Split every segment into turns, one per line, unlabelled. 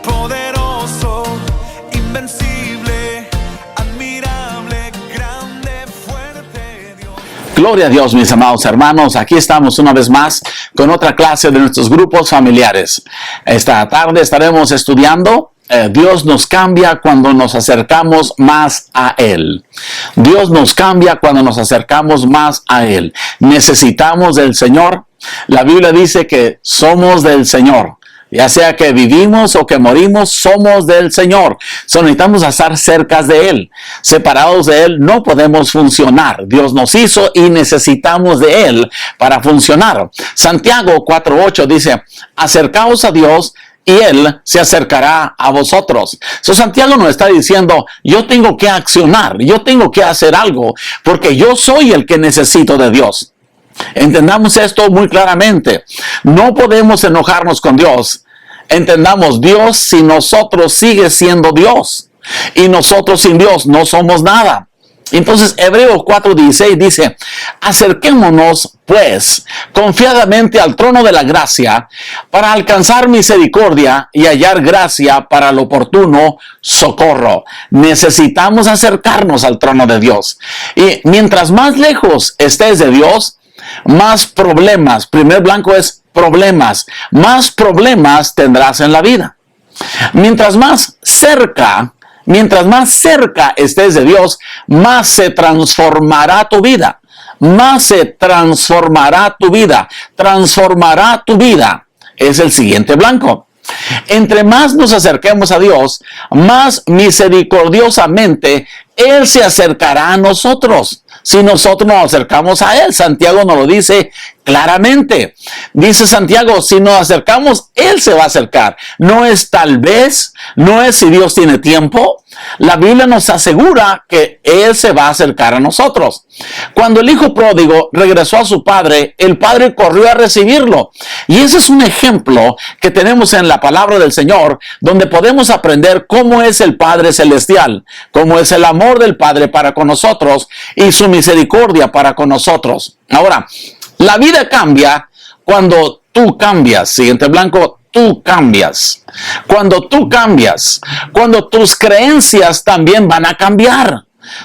Poderoso, invencible, admirable, grande, fuerte Dios.
Gloria a Dios, mis amados hermanos. Aquí estamos una vez más con otra clase de nuestros grupos familiares. Esta tarde estaremos estudiando Dios nos cambia cuando nos acercamos más a Él. Dios nos cambia cuando nos acercamos más a Él. Necesitamos del Señor. La Biblia dice que somos del Señor. Ya sea que vivimos o que morimos, somos del Señor. Necesitamos estar cerca de Él. Separados de Él no podemos funcionar. Dios nos hizo y necesitamos de Él para funcionar. Santiago 4:8 dice, acercaos a Dios y Él se acercará a vosotros. Santiago nos está diciendo, yo tengo que accionar, yo tengo que hacer algo, porque yo soy el que necesito de Dios. Entendamos esto muy claramente. No podemos enojarnos con Dios. Entendamos, Dios sin nosotros sigue siendo Dios. Y nosotros sin Dios no somos nada. Entonces, Hebreos 4:16 dice, acerquémonos pues confiadamente al trono de la gracia para alcanzar misericordia y hallar gracia para el oportuno socorro. Necesitamos acercarnos al trono de Dios. Y mientras más lejos estés de Dios, más problemas, primer blanco es problemas, más problemas tendrás en la vida. Mientras más cerca estés de Dios, más se transformará tu vida. Más se transformará tu vida. Transformará tu vida. Es el siguiente blanco. Entre más nos acerquemos a Dios, más misericordiosamente Él se acercará a nosotros. Si nosotros nos acercamos a Él, Santiago nos lo dice claramente. Dice Santiago, si nos acercamos, Él se va a acercar. No es tal vez, no es si Dios tiene tiempo. La Biblia nos asegura que Él se va a acercar a nosotros. Cuando el hijo pródigo regresó a su padre, el padre corrió a recibirlo. Y ese es un ejemplo que tenemos en la palabra del Señor, donde podemos aprender cómo es el Padre Celestial, cómo es el amor del Padre para con nosotros y su misericordia para con nosotros. Ahora, la vida cambia cuando tú cambias. Siguiente blanco. Tú cambias. Cuando tú cambias, cuando tus creencias también van a cambiar.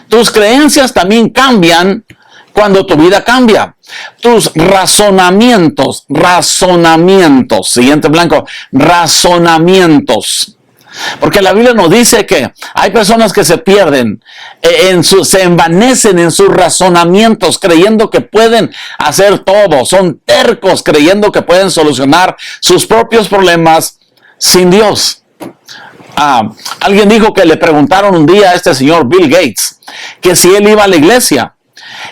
Tus creencias también cambian cuando tu vida cambia. Tus razonamientos, siguiente blanco, razonamientos. Porque la Biblia nos dice que hay personas que se pierden, se envanecen en sus razonamientos creyendo que pueden hacer todo. Son tercos creyendo que pueden solucionar sus propios problemas sin Dios. Alguien dijo que le preguntaron un día a este señor Bill Gates que si él iba a la iglesia.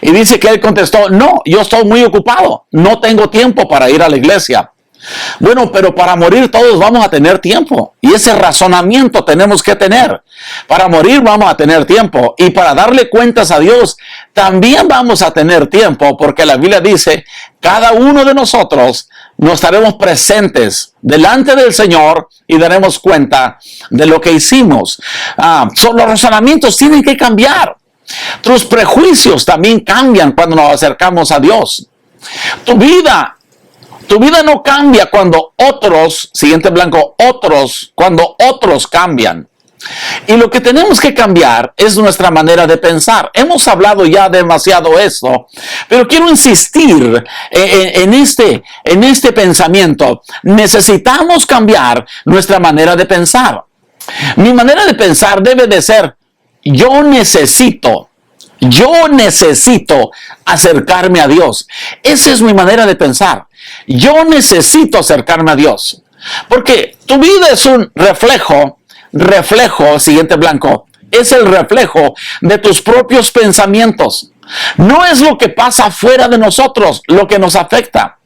Y dice que él contestó, no, yo estoy muy ocupado, no tengo tiempo para ir a la iglesia. Bueno, pero para morir todos vamos a tener tiempo. Y ese razonamiento tenemos que tener. Para morir vamos a tener tiempo. Y para darle cuentas a Dios también vamos a tener tiempo. Porque la Biblia dice, cada uno de nosotros nos estaremos presentes delante del Señor y daremos cuenta de lo que hicimos. Los razonamientos tienen que cambiar. Tus prejuicios también cambian cuando nos acercamos a Dios. Tu vida no cambia cuando otros, siguiente blanco, cuando otros cambian. Y lo que tenemos que cambiar es nuestra manera de pensar. Hemos hablado ya demasiado esto, pero quiero insistir en este pensamiento. Necesitamos cambiar nuestra manera de pensar. Mi manera de pensar debe de ser, yo necesito acercarme a Dios. Esa es mi manera de pensar. Yo necesito acercarme a Dios. Porque tu vida es un reflejo, siguiente blanco, es el reflejo de tus propios pensamientos. No es lo que pasa fuera de nosotros lo que nos afecta.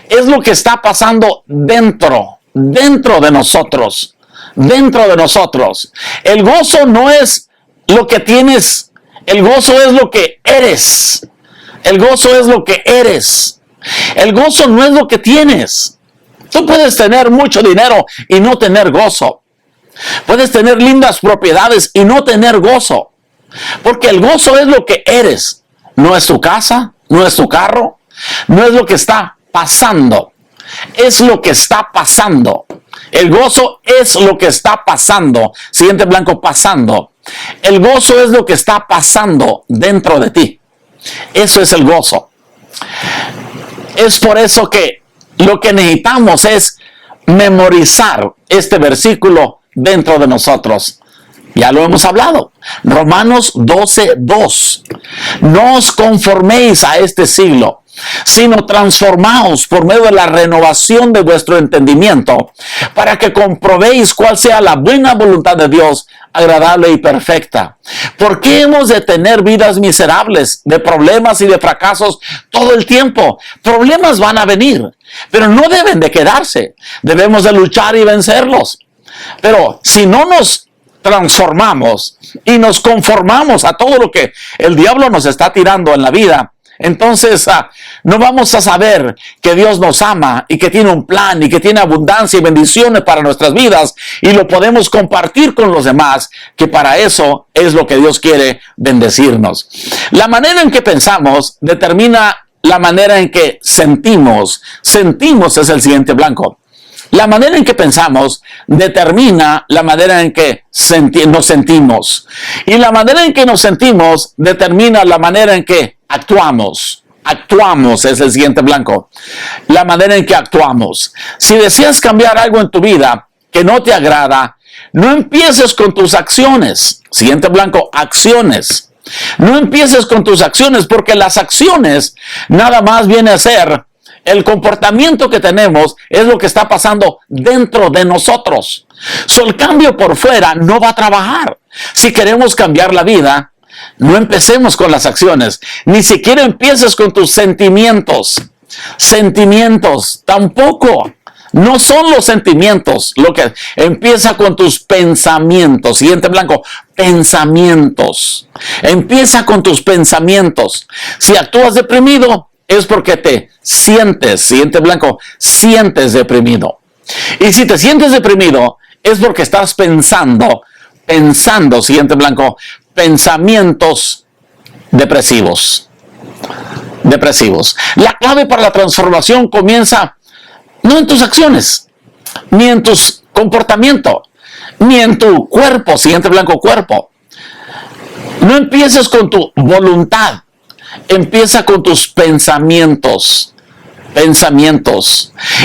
Es lo que está pasando dentro de nosotros. El gozo no es lo que tienes. El gozo es lo que eres. El gozo es lo que eres. El gozo no es lo que tienes. Tú puedes tener mucho dinero y no tener gozo. Puedes tener lindas propiedades y no tener gozo. Porque el gozo es lo que eres. No es tu casa, no es tu carro, no es lo que está pasando, es lo que está pasando. El gozo es lo que está pasando. Siguiente blanco, pasando. El gozo es lo que está pasando dentro de ti. Eso es el gozo. Es por eso que lo que necesitamos es memorizar este versículo dentro de nosotros. Ya lo hemos hablado. Romanos 12:2. No os conforméis a este siglo, sino transformaos por medio de la renovación de vuestro entendimiento, para que comprobéis cuál sea la buena voluntad de Dios, agradable y perfecta. ¿Por qué hemos de tener vidas miserables, de problemas y de fracasos todo el tiempo? Problemas van a venir, pero no deben de quedarse. Debemos de luchar y vencerlos. Pero si no nos transformamos y nos conformamos a todo lo que el diablo nos está tirando en la vida, entonces no vamos a saber que Dios nos ama y que tiene un plan y que tiene abundancia y bendiciones para nuestras vidas, y lo podemos compartir con los demás, que para eso es lo que Dios quiere, bendecirnos. La manera en que pensamos determina la manera en que sentimos. Sentimos es el siguiente blanco. La manera en que pensamos determina la manera en que nos sentimos. Y la manera en que nos sentimos determina la manera en que actuamos. Actuamos es el siguiente blanco. La manera en que actuamos. Si deseas cambiar algo en tu vida que no te agrada, no empieces con tus acciones. Siguiente blanco, acciones. No empieces con tus acciones, porque las acciones nada más viene a ser el comportamiento que tenemos, es lo que está pasando dentro de nosotros. El cambio por fuera no va a trabajar. Si queremos cambiar la vida, no empecemos con las acciones. Ni siquiera empieces con tus sentimientos. Sentimientos tampoco. No son los sentimientos lo que empieza con tus pensamientos. Siguiente blanco, pensamientos. Empieza con tus pensamientos. Si actúas deprimido, es porque te sientes, siguiente blanco, sientes deprimido. Y si te sientes deprimido, es porque estás pensando, siguiente blanco, pensamientos depresivos. La clave para la transformación comienza no en tus acciones, ni en tu comportamiento, ni en tu cuerpo, siguiente blanco, cuerpo. No empieces con tu voluntad. Empieza con tus pensamientos.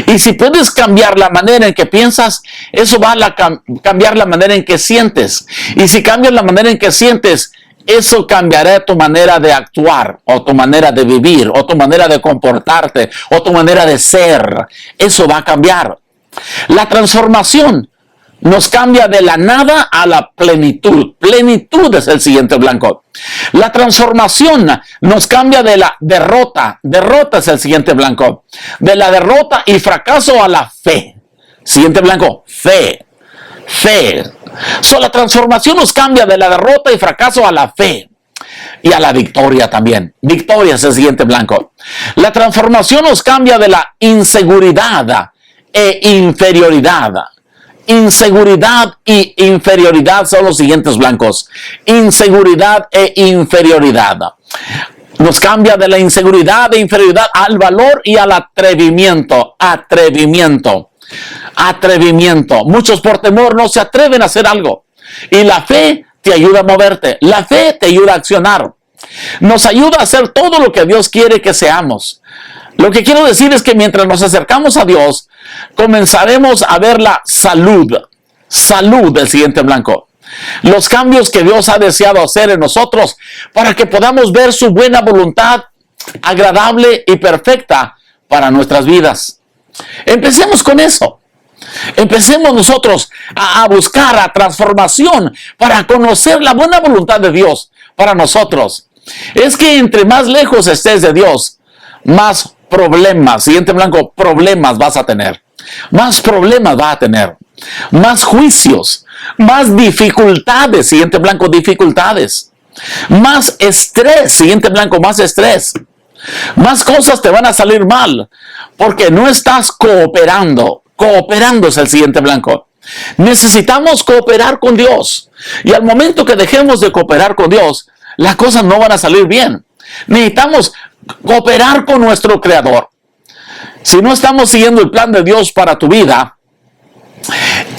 Y si puedes cambiar la manera en que piensas, eso va a cambiar la manera en que sientes. Y si cambias la manera en que sientes, eso cambiará tu manera de actuar, o tu manera de vivir, o tu manera de comportarte, o tu manera de ser. Eso va a cambiar. La transformación nos cambia de la nada a la plenitud. Plenitud es el siguiente blanco. La transformación nos cambia de la derrota. Derrota es el siguiente blanco. De la derrota y fracaso a la fe. Siguiente blanco, fe. La transformación nos cambia de la derrota y fracaso a la fe. Y a la victoria también. Victoria es el siguiente blanco. La transformación nos cambia de la inseguridad e inferioridad. Inseguridad y inferioridad son los siguientes blancos. Inseguridad e inferioridad. Nos cambia de la inseguridad e inferioridad al valor y al atrevimiento. Atrevimiento. Muchos por temor no se atreven a hacer algo. Y la fe te ayuda a moverte. La fe te ayuda a accionar. Nos ayuda a hacer todo lo que Dios quiere que seamos. Lo que quiero decir es que mientras nos acercamos a Dios, comenzaremos a ver la salud del siguiente blanco. Los cambios que Dios ha deseado hacer en nosotros para que podamos ver su buena voluntad agradable y perfecta para nuestras vidas. Empecemos con eso. Empecemos nosotros a buscar la transformación para conocer la buena voluntad de Dios para nosotros. Es que entre más lejos estés de Dios, más problemas, siguiente blanco, problemas vas a tener. Más problemas vas a tener. Más juicios, más dificultades, siguiente blanco, dificultades. Más estrés, siguiente blanco, más estrés. Más cosas te van a salir mal porque no estás cooperando. Cooperando es el siguiente blanco. Necesitamos cooperar con Dios. Y al momento que dejemos de cooperar con Dios, las cosas no van a salir bien. Necesitamos cooperar con nuestro Creador. Si no estamos siguiendo el plan de Dios para tu vida,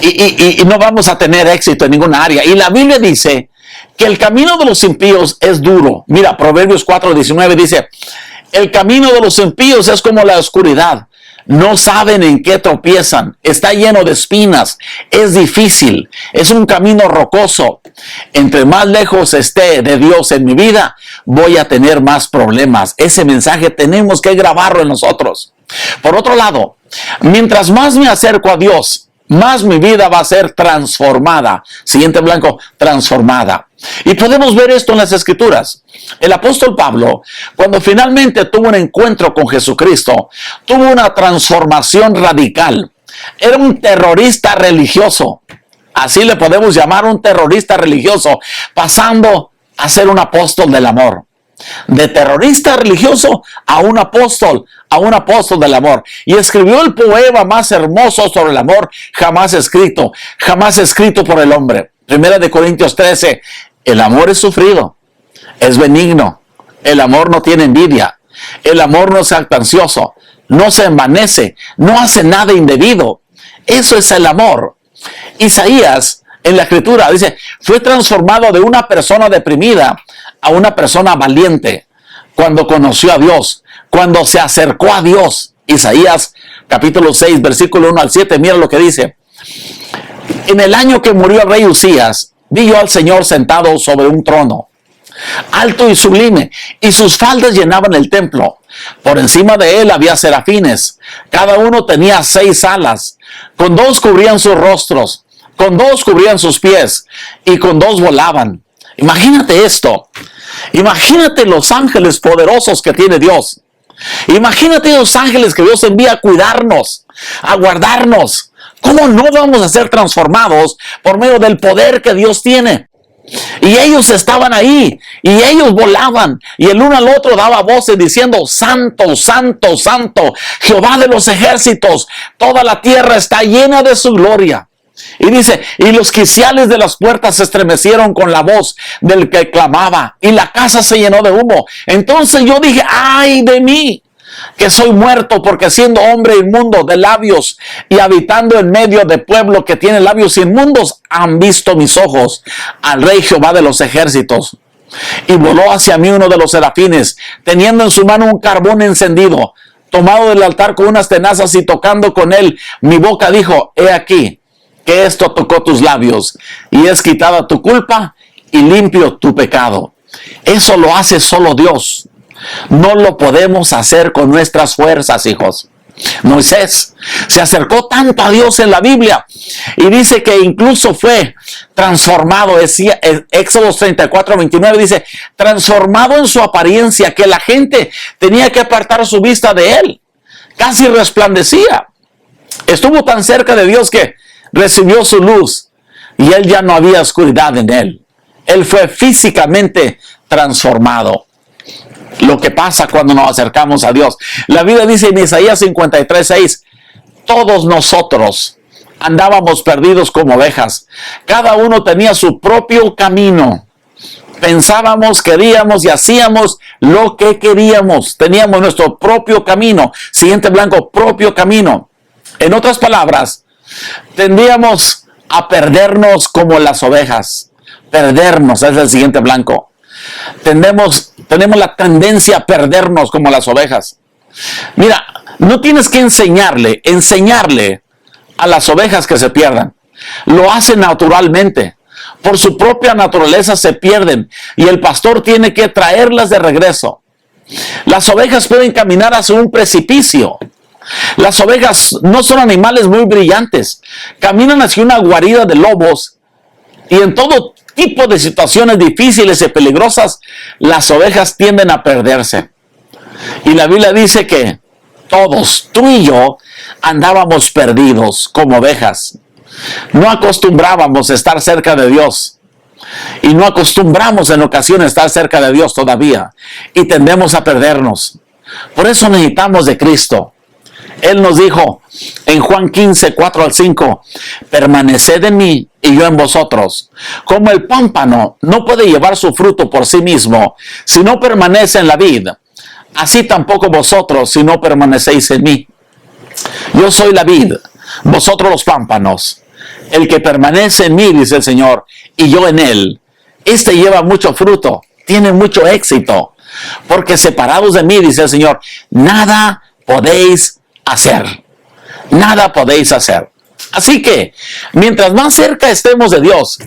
y no vamos a tener éxito en ninguna área. Y la Biblia dice que el camino de los impíos es duro. Mira, Proverbios 4:19 dice, el camino de los impíos es como la oscuridad. No saben en qué tropiezan. Está lleno de espinas. Es difícil. Es un camino rocoso. Entre más lejos esté de Dios en mi vida, voy a tener más problemas. Ese mensaje tenemos que grabarlo en nosotros. Por otro lado, mientras más me acerco a Dios, más mi vida va a ser transformada. Siguiente blanco, transformada. Y podemos ver esto en las Escrituras. El apóstol Pablo, cuando finalmente tuvo un encuentro con Jesucristo, tuvo una transformación radical. Era un terrorista religioso. Así le podemos llamar, un terrorista religioso, pasando a ser un apóstol del amor. De terrorista religioso a un apóstol del amor. Y escribió el poema más hermoso sobre el amor jamás escrito por el hombre. 1 Corintios 13, el amor es sufrido, es benigno, el amor no tiene envidia, el amor no es jactancioso, no se envanece, no hace nada indebido. Eso es el amor. Isaías, en la Escritura, dice, fue transformado de una persona deprimida a una persona valiente cuando conoció a Dios, cuando se acercó a Dios. Isaías capítulo 6, versículo 1 al 7, mira lo que dice. En el año que murió el rey Usías, vi yo al Señor sentado sobre un trono, alto y sublime, y sus faldas llenaban el templo. Por encima de él había serafines, cada uno tenía 6 alas, con 2 cubrían sus rostros, con 2 cubrían sus pies, y con 2 volaban. Imagínate esto. Imagínate los ángeles poderosos que tiene Dios. Imagínate los ángeles que Dios envía a cuidarnos, a guardarnos. ¿Cómo no vamos a ser transformados por medio del poder que Dios tiene? Y ellos estaban ahí, y ellos volaban, y el uno al otro daba voces diciendo, Santo, Santo, Santo, Jehová de los ejércitos, toda la tierra está llena de su gloria. Y dice, y los quiciales de las puertas se estremecieron con la voz del que clamaba, y la casa se llenó de humo. Entonces yo dije, ay de mí, que soy muerto, porque siendo hombre inmundo de labios y habitando en medio de pueblo que tiene labios inmundos, han visto mis ojos al Rey Jehová de los ejércitos. Y voló hacia mí uno de los serafines, teniendo en su mano un carbón encendido, tomado del altar con unas tenazas, y tocando con él mi boca dijo, he aquí, que esto tocó tus labios, y es quitada tu culpa y limpio tu pecado. Eso lo hace solo Dios. No lo podemos hacer con nuestras fuerzas, hijos. Moisés se acercó tanto a Dios en la Biblia y dice que incluso fue transformado. Decía, Éxodo 34:29 dice, transformado en su apariencia, que la gente tenía que apartar su vista de él. Casi resplandecía. Estuvo tan cerca de Dios que recibió su luz y él ya no había oscuridad en él. Él fue físicamente transformado. Lo que pasa cuando nos acercamos a Dios. La Biblia dice en Isaías 53:6, todos nosotros andábamos perdidos como ovejas. Cada uno tenía su propio camino. Pensábamos, queríamos y hacíamos lo que queríamos. Teníamos nuestro propio camino. Siguiente blanco, propio camino. En otras palabras, tendíamos a perdernos como las ovejas. Perdernos, es el siguiente blanco. Tenemos la tendencia a perdernos como las ovejas. Mira, no tienes que enseñarle a las ovejas que se pierdan. Lo hacen naturalmente. Por su propia naturaleza se pierden y el pastor tiene que traerlas de regreso. Las ovejas pueden caminar hacia un precipicio. Las ovejas no son animales muy brillantes. Caminan hacia una guarida de lobos y en todo tipo de situaciones difíciles y peligrosas, las ovejas tienden a perderse. Y la Biblia dice que todos, tú y yo, andábamos perdidos como ovejas. No acostumbrábamos a estar cerca de Dios. Y no acostumbramos en ocasiones a estar cerca de Dios todavía. Y tendemos a perdernos. Por eso necesitamos de Cristo. Él nos dijo en Juan 15, 4 al 5, permaneced en mí y yo en vosotros. Como el pámpano no puede llevar su fruto por sí mismo si no permanece en la vid, así tampoco vosotros si no permanecéis en mí. Yo soy la vid, vosotros los pámpanos. El que permanece en mí, dice el Señor, y yo en él, este lleva mucho fruto, tiene mucho éxito, porque separados de mí, dice el Señor, nada podéis hacer. Nada podéis hacer. Así que, mientras más cerca estemos de Dios,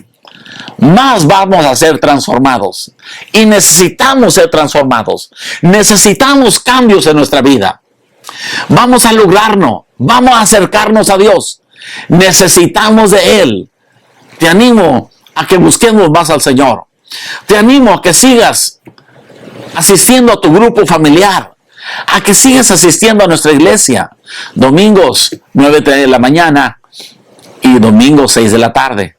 más vamos a ser transformados. Y necesitamos ser transformados. Necesitamos cambios en nuestra vida. Vamos a lograrlo. Vamos a acercarnos a Dios. Necesitamos de Él. Te animo a que busquemos más al Señor. Te animo a que sigas asistiendo a tu grupo familiar, a que sigas asistiendo a nuestra iglesia, domingos 9 de la mañana y domingos 6 de la tarde.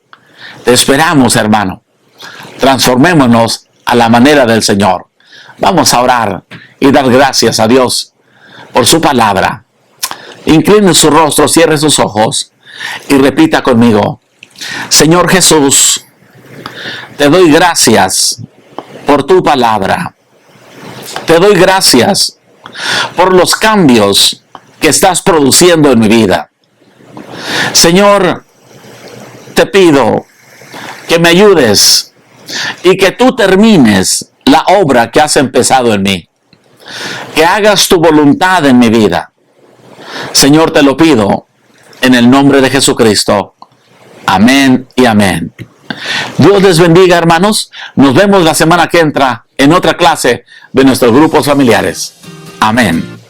Te esperamos, hermano. Transformémonos a la manera del Señor. Vamos a orar y dar gracias a Dios por su palabra. Incline su rostro, cierre sus ojos y repita conmigo: Señor Jesús, te doy gracias por tu palabra. Te doy gracias por los cambios que estás produciendo en mi vida. Señor, te pido que me ayudes y que tú termines la obra que has empezado en mí. Que hagas tu voluntad en mi vida. Señor, te lo pido en el nombre de Jesucristo. Amén y amén. Dios les bendiga, hermanos. Nos vemos la semana que entra en otra clase de nuestros grupos familiares. Amén.